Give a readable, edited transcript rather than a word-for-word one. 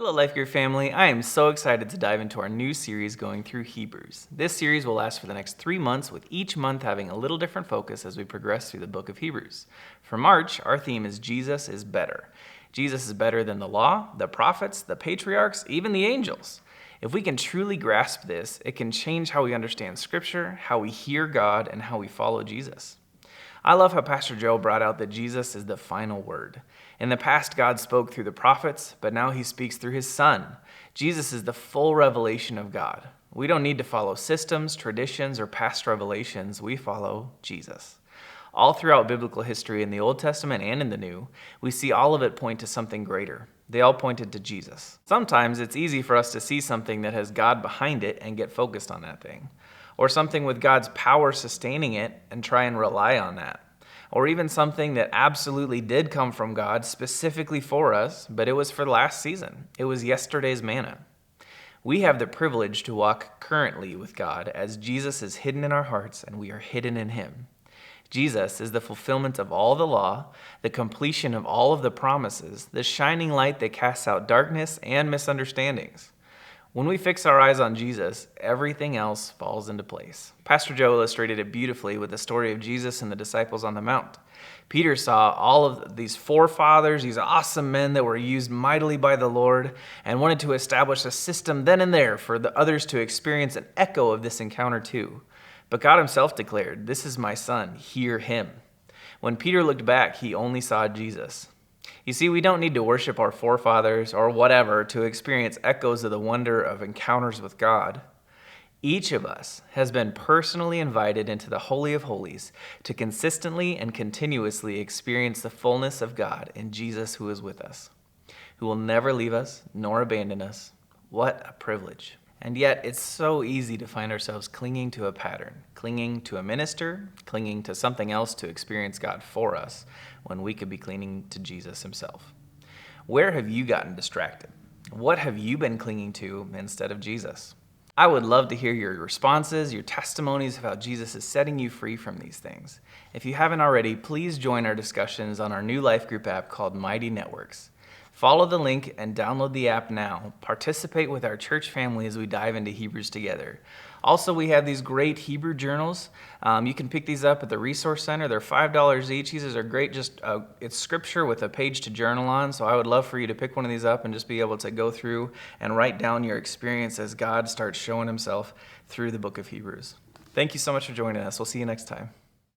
Hello, Life Group family. I am so excited to dive into our new series going through Hebrews. This series will last for the next 3 months, with each month having a little different focus as we progress through the book of Hebrews. For March, our theme is Jesus is better. Jesus is better than the law, the prophets, the patriarchs, even the angels. If we can truly grasp this, it can change how we understand Scripture, how we hear God, and how we follow Jesus. I love how Pastor Joe brought out that Jesus is the final word. In the past, God spoke through the prophets, but now he speaks through his Son. Jesus is the full revelation of God. We don't need to follow systems, traditions, or past revelations. We follow Jesus. All throughout biblical history in the Old Testament and in the New, we see all of it point to something greater. They all pointed to Jesus. Sometimes it's easy for us to see something that has God behind it and get focused on that thing, or something with God's power sustaining it and try and rely on that, or even something that absolutely did come from God specifically for us, but it was for last season. It was yesterday's manna. We have the privilege to walk currently with God as Jesus is hidden in our hearts and we are hidden in him. Jesus is the fulfillment of all the law, the completion of all of the promises, the shining light that casts out darkness and misunderstandings. When we fix our eyes on Jesus, everything else falls into place. Pastor Joe illustrated it beautifully with the story of Jesus and the disciples on the Mount. Peter saw all of these forefathers, these awesome men that were used mightily by the Lord, and wanted to establish a system then and there for the others to experience an echo of this encounter too. But God himself declared, "This is my son, hear him." When Peter looked back, he only saw Jesus. You see, we don't need to worship our forefathers or whatever to experience echoes of the wonder of encounters with God. Each of us has been personally invited into the Holy of Holies to consistently and continuously experience the fullness of God in Jesus who is with us, who will never leave us nor abandon us. What a privilege. And yet, it's so easy to find ourselves clinging to a pattern, clinging to a minister, clinging to something else to experience God for us, when we could be clinging to Jesus himself. Where have you gotten distracted? What have you been clinging to instead of Jesus? I would love to hear your responses, your testimonies of how Jesus is setting you free from these things. If you haven't already, please join our discussions on our new life group app called Mighty Networks. Follow the link and download the app now. Participate with our church family as we dive into Hebrews together. Also, we have these great Hebrew journals. You can pick these up at the Resource Center. They're $5 each. These are great. It's scripture with a page to journal on. So I would love for you to pick one of these up and just be able to go through and write down your experience as God starts showing himself through the book of Hebrews. Thank you so much for joining us. We'll see you next time.